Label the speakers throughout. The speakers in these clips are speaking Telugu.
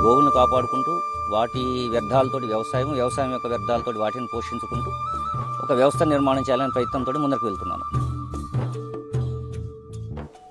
Speaker 1: గోవులను కాపాడుకుంటూ వాటి వ్యర్థాలతోటి వ్యవసాయం యొక్క వ్యర్థాలతోటి వాటిని పోషించుకుంటూ ఒక వ్యవస్థ నిర్మాణం చేయాలనే ప్రయత్నంతో ముందుకు వెళ్తున్నాను.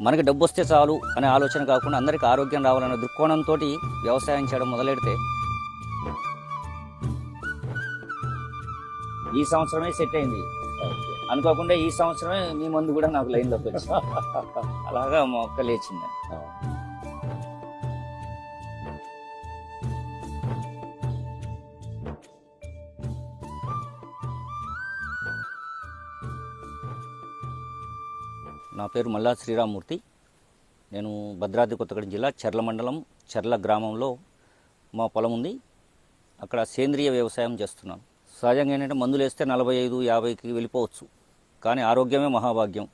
Speaker 1: మనకి డబ్బు వస్తే చాలు అనే ఆలోచన కాకుండా అందరికీ ఆరోగ్యం రావాలనే దృక్కోణంతో వ్యవసాయం చేయడం మొదలెడితే ఈ సంవత్సరమే సెట్ అయింది. అనుకోకుండా ఈ సంవత్సరమే మీ ముందు కూడా నాకు లైన్లోకి వచ్చింది. అలాగా మొక్క లేచింది. నా పేరు మల్లా శ్రీరామూర్తి. నేను భద్రాద్రి కొత్తగూడెం జిల్లా చర్ల మండలం చర్ల గ్రామంలో మా పొలం ఉంది. అక్కడ సేంద్రియ వ్యవసాయం చేస్తున్నాను. సహజంగా ఏంటంటే మందులు వేస్తే 45-50కి వెళ్ళిపోవచ్చు, కానీ ఆరోగ్యమే మహాభాగ్యం.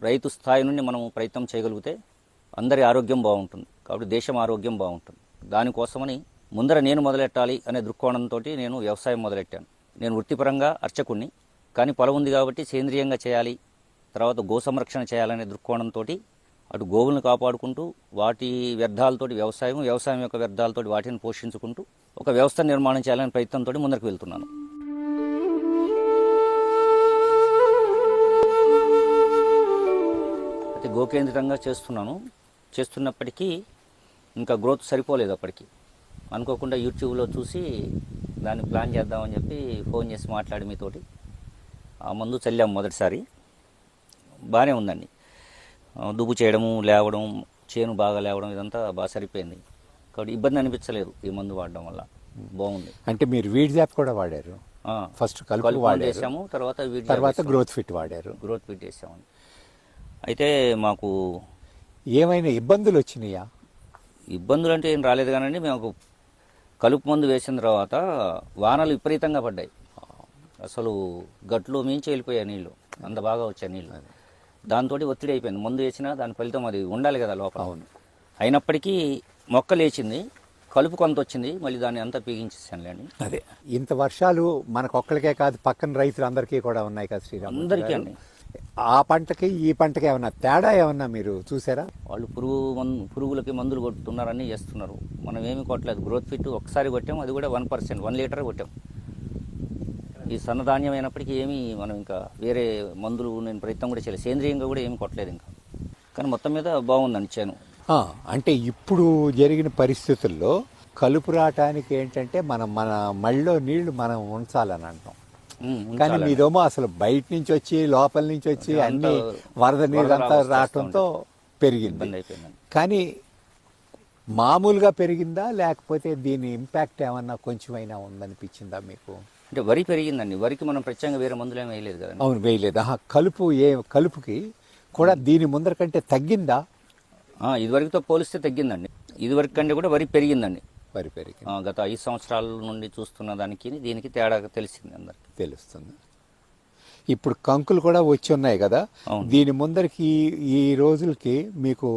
Speaker 1: రైతు స్థాయి నుండి మనం ప్రయత్నం చేయగలిగితే అందరి ఆరోగ్యం బాగుంటుంది, కాబట్టి దేశం ఆరోగ్యం బాగుంటుంది. దానికోసమని ముందర నేను మొదలెట్టాలి అనే దృక్కోణంతో నేను వ్యవసాయం మొదలెట్టాను. నేను వృత్తిపరంగా అర్చకుణ్ణి, కానీ పొలం ఉంది కాబట్టి సేంద్రియంగా చేయాలి, తర్వాత గో సంరక్షణ చేయాలనే దృక్కోణంతో అటు గోవులను కాపాడుకుంటూ వాటి వ్యర్థాలతోటి వ్యవసాయం యొక్క వ్యర్థాలతోటి వాటిని పోషించుకుంటూ ఒక వ్యవస్థ నిర్మాణం చేయాలనే ప్రయత్నంతో ముందుకు వెళ్తున్నాను. అయితే గోకేంద్రితంగా చేస్తున్నప్పటికీ ఇంకా గ్రోత్ సరిపోలేదు. అప్పటికి అనుకోకుండా యూట్యూబ్లో చూసి దాన్ని ప్లాన్ చేద్దామని చెప్పి ఫోన్ చేసి మాట్లాడి మీతోటి ఆ మందు చల్లాము. మొదటిసారి బాగానే ఉందండి. దుబ్బు చేయడము, లేవడం, చేను బాగా లేవడం ఇదంతా బాగా సరిపోయింది. కాబట్టి ఇబ్బంది అనిపించలేదు ఈ మందు వాడడం వల్ల. బాగుంది.
Speaker 2: అంటే మీరు వీడ్ జాప్ కూడా వాడారు? ఫస్ట్ కలుపు
Speaker 1: వేసాము,
Speaker 2: తర్వాత గ్రోత్ ఫిట్ వాడారు.
Speaker 1: గ్రోత్ ఫిట్ వేసాము. అయితే మాకు
Speaker 2: ఏమైనా ఇబ్బందులు వచ్చినాయా?
Speaker 1: ఇబ్బందులు అంటే ఏం రాలేదు, కానీ మేము కలుపు మందు వేసిన తర్వాత వానలు విపరీతంగా పడ్డాయి. అసలు గట్లు మించి వెళ్ళిపోయాయి నీళ్లు, అంత బాగా వచ్చాయి నీళ్ళు. దాంతో ఒత్తిడి అయిపోయింది. మందు వేసినా దాని ఫలితం అది ఉండాలి కదా లోపల.
Speaker 2: అవును.
Speaker 1: అయినప్పటికీ మొక్క లేచింది, కలుపు కొంత వచ్చింది, మళ్ళీ దాన్ని అంతా పీగించేసానులేండి.
Speaker 2: అదే ఇంత వర్షాలు మనకొక్కరికే కాదు, పక్కన రైతులందరికీ కూడా ఉన్నాయి కదా శ్రీరామ్?
Speaker 1: అందరికీ అండి.
Speaker 2: ఆ పంటకి ఈ పంటకి ఏమన్నా తేడా ఏమన్నా మీరు చూసారా?
Speaker 1: వాళ్ళు పురుగులకి మందులు కొట్టుతున్నారని చేస్తున్నారు. మనం ఏమి కొట్టలేదు. గ్రోత్ ఫిట్ ఒకసారి కొట్టాం, అది కూడా 1%, 1 లీటర్ కొట్టాం. ఈ సన్నధాన్యం అయినప్పటికీ ఏమీ మనం ఇంకా వేరే మందులు నేను ప్రయత్నం కూడా చేయలేదు. సేంద్రియంగా కూడా ఏమి కొట్టలేదు ఇంకా. కానీ మొత్తం మీద బాగుందండి చేను.
Speaker 2: అంటే ఇప్పుడు జరిగిన పరిస్థితుల్లో కలుపు రావటానికి ఏంటంటే మన మళ్ళీ నీళ్లు మనం ఉంచాలని అంటాం. కానీ మీదేమో అసలు బయట నుంచి వచ్చి లోపల నుంచి వచ్చి అన్ని వరద నీళ్ళు అంతా రావడంతో పెరిగింది. కానీ మామూలుగా పెరిగిందా, లేకపోతే దీని ఇంపాక్ట్ ఏమన్నా కొంచెమైనా ఉందనిపించిందా మీకు?
Speaker 1: అంటే వరి పెరిగిందండి. వరికి మనం ప్రత్యేకంగా వేరే మందులు ఏమి వేయలేదు కదా.
Speaker 2: అవును, వేయలేదు. కలుపుకి కూడా దీని ముందర కంటే తగ్గిందా?
Speaker 1: ఇదివరకుతో పోలిస్తే తగ్గిందండి. ఇదివరకు కంటే కూడా వరి పెరిగిందండి.
Speaker 2: వరి పెరిగింది.
Speaker 1: గత 5 సంవత్సరాల నుండి చూస్తున్న దానికి దీనికి తేడా తెలిసింది, అందరికి
Speaker 2: తెలుస్తుంది. ఇప్పుడు కంకులు కూడా వచ్చి ఉన్నాయి కదా, దీని ముందరికి ఈ రోజులకి మీకు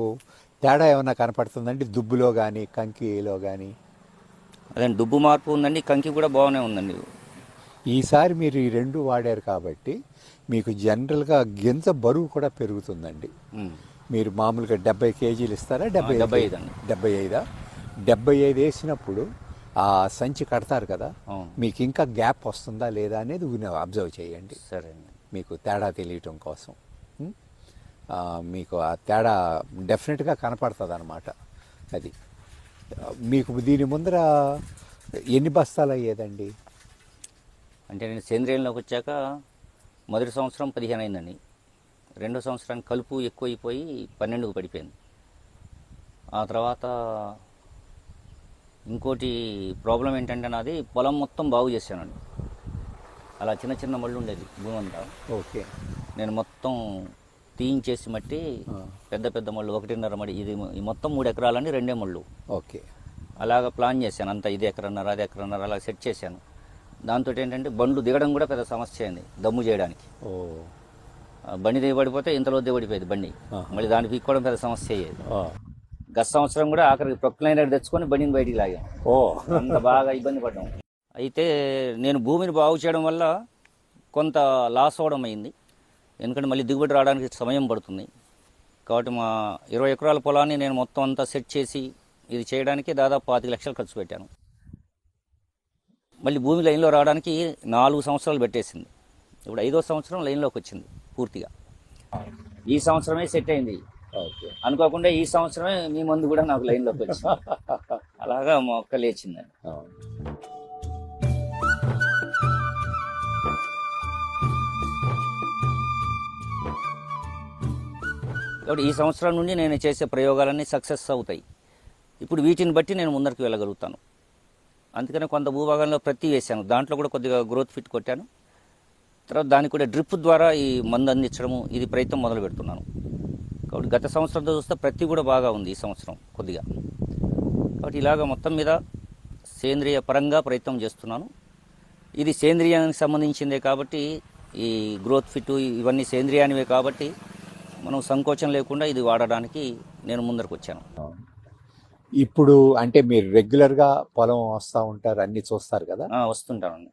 Speaker 2: తేడా ఏమన్నా కనపడుతుందండి? దుబ్బులో కానీ కంకిలో కానీ?
Speaker 1: అదే దుబ్బు మార్పు ఉందండి, కంకి కూడా బాగానే ఉందండి.
Speaker 2: ఈసారి మీరు ఈ రెండు వాడారు కాబట్టి మీకు జనరల్గా గింజ బరువు కూడా పెరుగుతుందండి. మీరు మామూలుగా 70 కేజీలు ఇస్తారా? 75 వేసినప్పుడు ఆ సంచి కడతారు కదా, మీకు ఇంకా గ్యాప్ వస్తుందా లేదా అనేది అబ్జర్వ్ చేయండి.
Speaker 1: సరే,
Speaker 2: మీకు తేడా తెలియటం కోసం. మీకు ఆ తేడా డెఫినెట్గా కనపడుతుంది అన్నమాట. అది మీకు దీని ముందర ఎన్ని బస్తాలు అయ్యేదండి?
Speaker 1: అంటే నేను సేంద్రియంలోకి వచ్చాక మొదటి సంవత్సరం 15 అయిందండి. రెండో సంవత్సరానికి కలుపు ఎక్కువైపోయి 12కు పడిపోయింది. ఆ తర్వాత ఇంకోటి ప్రాబ్లం ఏంటంటే నాది పొలం మొత్తం బాగు చేశానండి. అలా చిన్న చిన్న మళ్ళు ఉండేది భూమి అంతా.
Speaker 2: ఓకే.
Speaker 1: నేను మొత్తం తీయించేసి మట్టి పెద్ద పెద్ద మళ్ళు 1.5 మడి, ఇది మొత్తం 3 ఎకరాలని 2 మళ్ళు.
Speaker 2: ఓకే.
Speaker 1: అలాగా ప్లాన్ చేశాను. అంతా 1 ఎకరన్నర, అది ఎకరన్నర అలా సెట్ చేశాను. దాంతో ఏంటంటే బండ్లు దిగడం కూడా పెద్ద సమస్య అయింది దమ్ము చేయడానికి. బండి దిగబడిపోతే ఇంతలో దిగబడిపోయేది బండి, మళ్ళీ దాన్ని పీక్కోవడం పెద్ద సమస్య అయ్యేది. గత సంవత్సరం కూడా ఆఖరికి ప్రొక్లైనర్ తెచ్చుకొని బండిని బయటికి లాగాం. అంత బాగా ఇబ్బంది పడ్డాం. అయితే నేను భూమిని బాగు చేయడం వల్ల కొంత లాస్ అవ్వడం అయింది. ఎందుకంటే మళ్ళీ దిగుబడి రావడానికి సమయం పడుతుంది. కాబట్టి మా 20 ఎకరాల పొలాన్ని నేను మొత్తం అంతా సెట్ చేసి ఇది చేయడానికి దాదాపు 25 లక్షలు ఖర్చు పెట్టాను. మళ్ళీ భూమి లైన్లో రావడానికి 4 సంవత్సరాలు పెట్టేసింది. ఇప్పుడు 5వ సంవత్సరం లైన్లోకి వచ్చింది పూర్తిగా. ఈ సంవత్సరమే సెట్ అయింది.
Speaker 2: ఓకే.
Speaker 1: అనుకోకుండా ఈ సంవత్సరమే మీ మందు కూడా నాకు లైన్లోకి వచ్చింది. అలాగా మొక్క లేచిందండి.
Speaker 2: అవును.
Speaker 1: కాబట్టి ఈ సంవత్సరం నుండి నేను చేసే ప్రయోగాలన్నీ సక్సెస్ అవుతాయి. ఇప్పుడు వీటిని బట్టి నేను ముందరికి వెళ్ళగలుగుతాను. అందుకనే కొంత భూభాగంలో ప్రతి వేశాను, దాంట్లో కూడా కొద్దిగా గ్రోత్ ఫిట్ కొట్టాను. తర్వాత దానికి కూడా డ్రిప్ ద్వారా ఈ మందు అందించడము ఇది ప్రయత్నం మొదలు పెడుతున్నాను. కాబట్టి గత సంవత్సరంతో చూస్తే ప్రతి కూడా బాగా ఉంది ఈ సంవత్సరం కొద్దిగా. కాబట్టి ఇలాగ మొత్తం మీద సేంద్రియ పరంగా ప్రయత్నం చేస్తున్నాను. ఇది సేంద్రియానికి సంబంధించిందే కాబట్టి ఈ గ్రోత్ ఫిట్ ఇవన్నీ సేంద్రియానివే కాబట్టి మనం సంకోచం లేకుండా ఇది వాడడానికి నేను ముందరకు వచ్చాను.
Speaker 2: ఇప్పుడు అంటే మీరు రెగ్యులర్గా పొలం వస్తూ ఉంటారు, అన్ని చూస్తారు కదా,
Speaker 1: వస్తుంటానండి.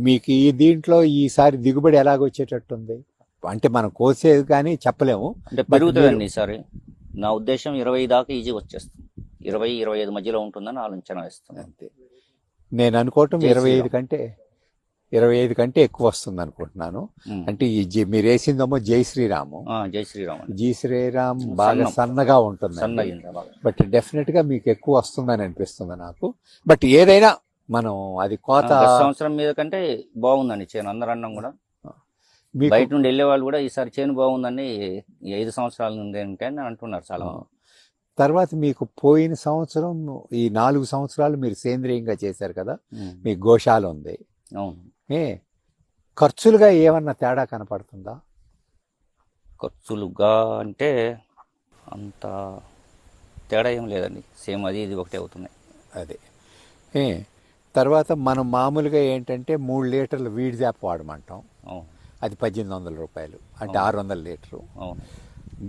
Speaker 2: మీకు ఈ దీంట్లో ఈసారి దిగుబడి ఎలాగొచ్చేటట్టుంది? అంటే మనం కోసేది కానీ చెప్పలేము,
Speaker 1: అంటే పెరుగుతుందండి ఈసారి. నా ఉద్దేశం 20 దాకా ఈజీ వచ్చేస్తుంది. 20-25 మధ్యలో ఉంటుందని ఆలోచన వేస్తుంది.
Speaker 2: అంతే. నేను అనుకోవటం 25 కంటే ఎక్కువ వస్తుంది అనుకుంటున్నాను. అంటే మీరు వేసిందేమో జై శ్రీరాము.
Speaker 1: జై శ్రీరామ్.
Speaker 2: జై శ్రీరామ్ బాగా సన్నగా ఉంటుంది, బట్ డెఫినెట్ గా మీకు ఎక్కువ వస్తుందని అనిపిస్తుంది నాకు. బట్ ఏదైనా మనం అది కోత
Speaker 1: సంవత్సరం మీద కంటే బాగుందండి చేను. అందరు అన్నం కూడా బయట నుండి వెళ్ళే వాళ్ళు కూడా ఈసారి చేను బాగుందని 5 సంవత్సరాల నుండి అని అంటున్నారు చాలా.
Speaker 2: తర్వాత మీకు పోయిన సంవత్సరం ఈ 4 సంవత్సరాలు మీరు సేంద్రియంగా చేశారు కదా, మీకు గోశాల ఉంది.
Speaker 1: అవును.
Speaker 2: ఖర్చులుగా ఏమన్నా తేడా కనపడుతుందా?
Speaker 1: ఖర్చులుగా అంటే అంత తేడా ఏం లేదండి, సేమ్ అది ఇది ఒకటే అవుతున్నాయి.
Speaker 2: అదే. తర్వాత మనం మామూలుగా ఏంటంటే 3 లీటర్లు వీడ్ జాప్ వాడమంటాం. అది 1800 రూపాయలు, అంటే 600 లీటరు.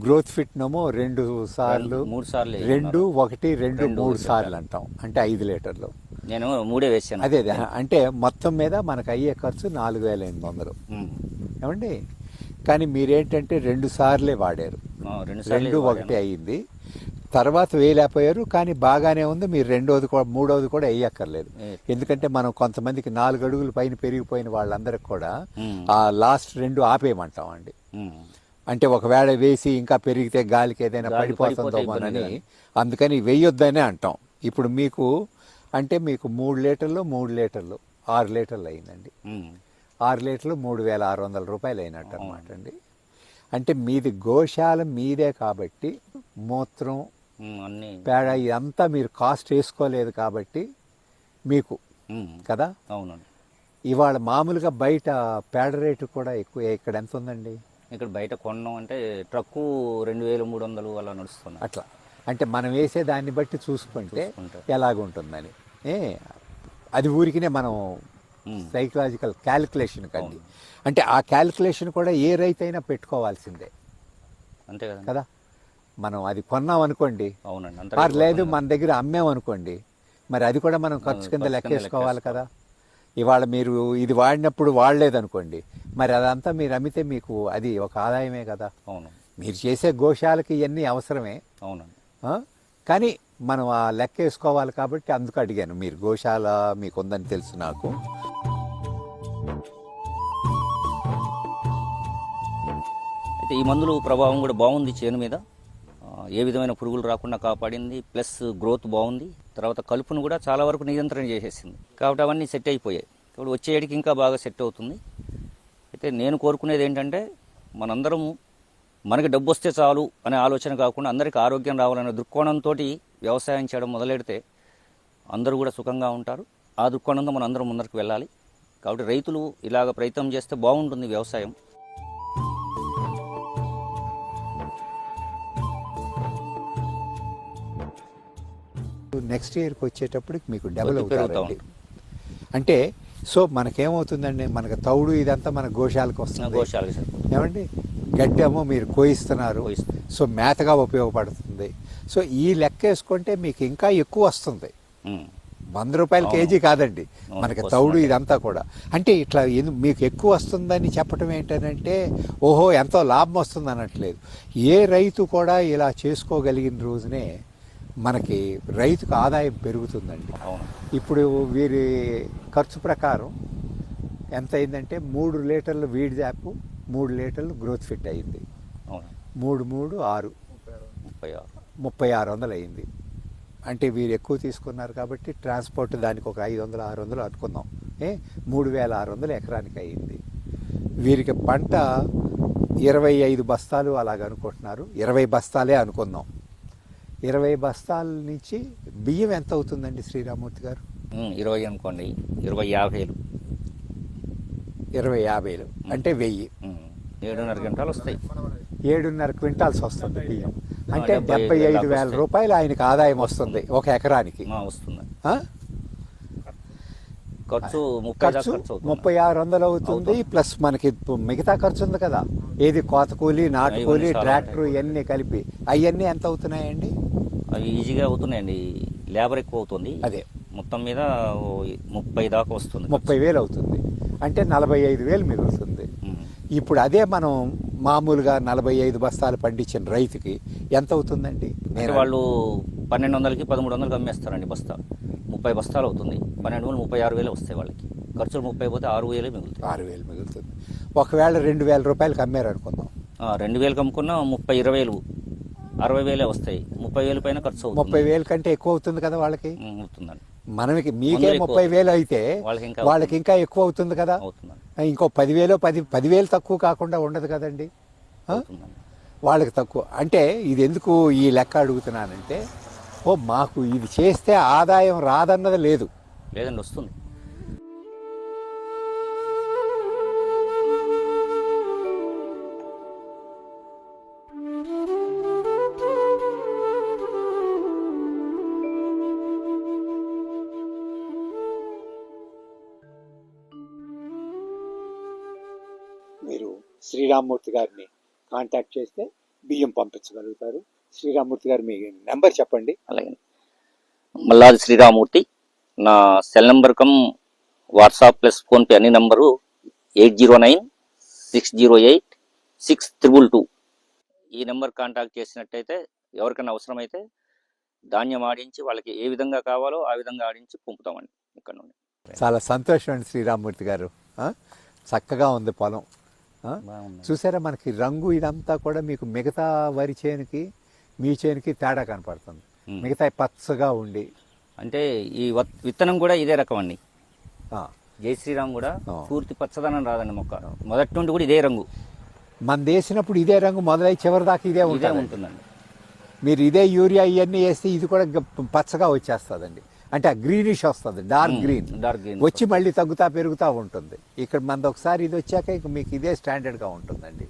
Speaker 2: గ్రోత్ ఫిట్ నమో 2 సార్లు
Speaker 1: 3 సార్లు
Speaker 2: 2 1 2 3 సార్లు అంటాం, అంటే 5 లీటర్లు.
Speaker 1: నేను 3 వేసాను.
Speaker 2: అదే అంటే మొత్తం మీద మనకు అయ్యే ఖర్చు 4800. ఏమండి? కానీ మీరేంటంటే 2 సార్లే వాడారు, 2 1 అయ్యింది. తర్వాత వేయలేకపోయారు, కానీ బాగానే ఉంది. మీరు 2వది కూడా 3వది కూడా వేయక్కర్లేదు. ఎందుకంటే మనం కొంతమందికి 4 అడుగులు పైన పెరిగిపోయిన వాళ్ళందరికి కూడా ఆ లాస్ట్ 2 ఆపేయమంటాం అండి. అంటే ఒకవేళ వేసి ఇంకా పెరిగితే గాలికి ఏదైనా పడిపోతుందోమోనని, అందుకని వేయొద్దనే అంటాం. ఇప్పుడు మీకు అంటే మీకు 3 లీటర్లు 6 లీటర్లు అయిందండి. 6 లీటర్లు 3600 రూపాయలు అయినట్టు అనమాట అండి. అంటే మీది గోశాల మీదే కాబట్టి మూత్రం పేడ ఇదంతా మీరు కాస్ట్ వేసుకోలేదు కాబట్టి మీకు కదా.
Speaker 1: అవునండి.
Speaker 2: ఇవాళ మామూలుగా బయట పేడ రేటు కూడా ఎక్కువ. ఇక్కడ ఎంత ఉందండి?
Speaker 1: ఇక్కడ బయట కొన్నాం అంటే ట్రక్కు 2300 అలా నడుస్తుంది.
Speaker 2: అట్లా అంటే మనం వేసే దాన్ని బట్టి చూసుకుంటే ఎలాగుంటుందని అది ఊరికినే మనం సైకలాజికల్ క్యాలిక్యులేషన్ కండి. అంటే ఆ క్యాలిక్యులేషన్ కూడా ఏ రైతు అయినా పెట్టుకోవాల్సిందే,
Speaker 1: అంతే
Speaker 2: కదా. మనం అది కొన్నాం అనుకోండి,
Speaker 1: అవునండి,
Speaker 2: లేదు మన దగ్గర అమ్మామనుకోండి, మరి అది కూడా మనం ఖర్చు కింద లెక్కేసుకోవాలి కదా. ఇవాళ మీరు ఇది వాడినప్పుడు వాడలేదనుకోండి, మరి అదంతా మీరు అమ్మితే మీకు అది ఒక ఆదాయమే కదా.
Speaker 1: అవును.
Speaker 2: మీరు చేసే గోశాలకి ఇవన్నీ అవసరమే.
Speaker 1: అవునండి.
Speaker 2: కానీ మనం ఆ లెక్క వేసుకోవాలి కాబట్టి అందుకు అడిగాను. మీరు గోశాల మీకు ఉందని తెలుసు నాకు.
Speaker 1: అయితే ఈ మందులు ప్రభావం కూడా బాగుంది చేను మీద. ఏ విధమైన పురుగులు రాకుండా కాపాడింది, ప్లస్ గ్రోత్ బాగుంది. తర్వాత కలుపును కూడా చాలా వరకు నియంత్రణ చేసేసింది. కాబట్టి అవన్నీ సెట్ అయిపోయాయి. ఇప్పుడు వచ్చే ఏడికి ఇంకా బాగా సెట్ అవుతుంది. అయితే నేను కోరుకునేది ఏంటంటే మనందరము మనకి డబ్బు వస్తే చాలు అనే ఆలోచన కాకుండా అందరికీ ఆరోగ్యం రావాలనే దృక్కోణంతో వ్యవసాయం చేయడం మొదలెడితే అందరూ కూడా సుఖంగా ఉంటారు. ఆ దృక్కోణంతో మనం అందరం ముందరికి వెళ్ళాలి. కాబట్టి రైతులు ఇలాగ ప్రయత్నం చేస్తే బాగుంటుంది వ్యవసాయం.
Speaker 2: నెక్స్ట్ ఇయర్కి వచ్చేటప్పటికి మీకు డబుల్ అవుతారండి. అంటే సో మనకేమవుతుందండి, మనకు తౌడు ఇదంతా మన గోశాలకు వస్తుంది. ఏమండి, గడ్డేమో మీరు కోయిస్తున్నారు, సో మేతగా ఉపయోగపడుతుంది. సో ఈ లెక్క వేసుకుంటే మీకు ఇంకా ఎక్కువ వస్తుంది. 100 రూపాయల కేజీ కాదండి మనకి తౌడు ఇదంతా కూడా. అంటే ఇట్లా మీకు ఎక్కువ వస్తుందని చెప్పడం ఏంటంటే ఓహో ఎంతో లాభం వస్తుంది అనట్లేదు. ఏ రైతు కూడా ఇలా చేసుకోగలిగిన రోజునే మనకి రైతుకు ఆదాయం పెరుగుతుందండి.
Speaker 1: అవును.
Speaker 2: ఇప్పుడు వీరి ఖర్చు ప్రకారం ఎంత అయిందంటే 3 లీటర్లు వీడ్ జాపు, 3 లీటర్లు గ్రోత్ ఫిట్ అయింది.
Speaker 1: అవును.
Speaker 2: 3, 3, 6 3600 అయింది. అంటే వీరు ఎక్కువ తీసుకున్నారు కాబట్టి ట్రాన్స్పోర్ట్ దానికి ఒక 500, 600 అనుకుందాం. 3600 ఎకరానికి అయింది. వీరికి పంట 25 బస్తాలు అలాగ అనుకుంటున్నారు. 20 బస్తాలే అనుకుందాం. 20 బస్తాల నుంచి బియ్యం ఎంత అవుతుందండి శ్రీరామూర్తి గారు?
Speaker 1: 20 అనుకోండి, 20,50,000.
Speaker 2: 20,50,000 అంటే 1000.
Speaker 1: 7.5 క్వింటాలు వస్తాయి.
Speaker 2: 7.5 క్వింటాల్స్ వస్తుంది బియ్యం. అంటే
Speaker 1: 75,000
Speaker 2: 75,000 రూపాయలు ఆయనకు ఆదాయం వస్తుంది ఒక ఎకరానికి.
Speaker 1: వస్తుంది.
Speaker 2: ఆ?
Speaker 1: ఖర్చు
Speaker 2: ఖర్చు 3600 అవుతుంది. ప్లస్ మనకి మిగతా ఖర్చు ఉంది కదా, ఏది కోత కూలి, నాటు కూలి, ట్రాక్టర్ ఇవన్నీ కలిపి అవన్నీ ఎంత అవుతున్నాయండి?
Speaker 1: అవి ఈజీగా అవుతున్నాయండి. లేబర్ ఎక్కువ అవుతుంది.
Speaker 2: అదే
Speaker 1: మొత్తం మీద 30 దాకా వస్తుంది.
Speaker 2: 30,000 అవుతుంది. అంటే 45,000 మిగులుతుంది. ఇప్పుడు అదే మనం మామూలుగా 45 బస్తాలు పండించిన రైతుకి ఎంత అవుతుందండి?
Speaker 1: వాళ్ళు 1200కి 1300కి అమ్మేస్తారండి బస్తా. 30 బస్తాలు అవుతుంది. 12,000 36,000 వస్తాయి వాళ్ళకి. ఖర్చులు 30 పోతే 6,000 మిగులుతాయి.
Speaker 2: 6,000 మిగులుతుంది. ఒకవేళ 2,000 రూపాయలకి అమ్మారు అనుకుందాం.
Speaker 1: 2,000కి అమ్ముకున్నా 30, 20,000, 60,000 వస్తాయి. 30,000 పైన ఖర్చు అవుతుంది.
Speaker 2: 30,000 కంటే ఎక్కువ అవుతుంది కదా వాళ్ళకి.
Speaker 1: అవుతుందండి.
Speaker 2: మనకి మీకే 30,000 అయితే వాళ్ళకి ఇంకా ఎక్కువ అవుతుంది కదా. ఇంకో 10,000 తక్కువ కాకుండా ఉండదు కదండి. వాళ్ళకి తక్కువ అంటే ఇది ఎందుకు ఈ లెక్క అడుగుతున్నానంటే, మాకు ఇది చేస్తే ఆదాయం రాదన్నది లేదు.
Speaker 1: లేదండి, వస్తుంది.
Speaker 2: మీరు శ్రీరామూర్తి గారిని కాంటాక్ట్ చేస్తే బియ్యం పంపించగలుగుతారు. శ్రీరామూర్తి గారు మీ నెంబర్ చెప్పండి.
Speaker 1: అలాగే, మల్లాది శ్రీరామూర్తి. నా cell number come WhatsApp plus PhonePe అన్ని నంబరు 809-608-6222. ఈ నెంబర్ కాంటాక్ట్ చేసినట్టయితే ఎవరికైనా అవసరమైతే ధాన్యం ఆడించి వాళ్ళకి ఏ విధంగా కావాలో ఆ విధంగా ఆడించి పంపుతామండి ఇక్కడ నుండి.
Speaker 2: చాలా సంతోషం అండి శ్రీరామూర్తి గారు. చక్కగా ఉంది పొలం. చూసారా, మనకి రంగు ఇదంతా కూడా మీకు మిగతా వరి చేనుకి మీ చేనుకి తేడా కనపడుతుంది. మిగతా పచ్చగా ఉండి,
Speaker 1: అంటే ఈ విత్తనం కూడా ఇదే రకం అండి. జై శ్రీరామ్ కూడా పూర్తి పచ్చదనం రాదండి మొక్క. మొదటి నుండి కూడా ఇదే రంగు.
Speaker 2: మన వేసినప్పుడు ఇదే రంగు మొదలై చివరి దాకా ఇదే ఉంటుందండి. మీరు ఇదే యూరియా ఇవన్నీ వేస్తే ఇది కూడా పచ్చగా వచ్చేస్తుందండి. అంటే ఆ గ్రీనిష్ వస్తుంది, డార్క్ గ్రీన్ వచ్చి మళ్ళీ తగ్గుతా పెరుగుతూ ఉంటుంది. ఇక్కడ మనది ఒకసారి ఇది వచ్చాక ఇక మీకు ఇదే స్టాండర్డ్గా ఉంటుందండి.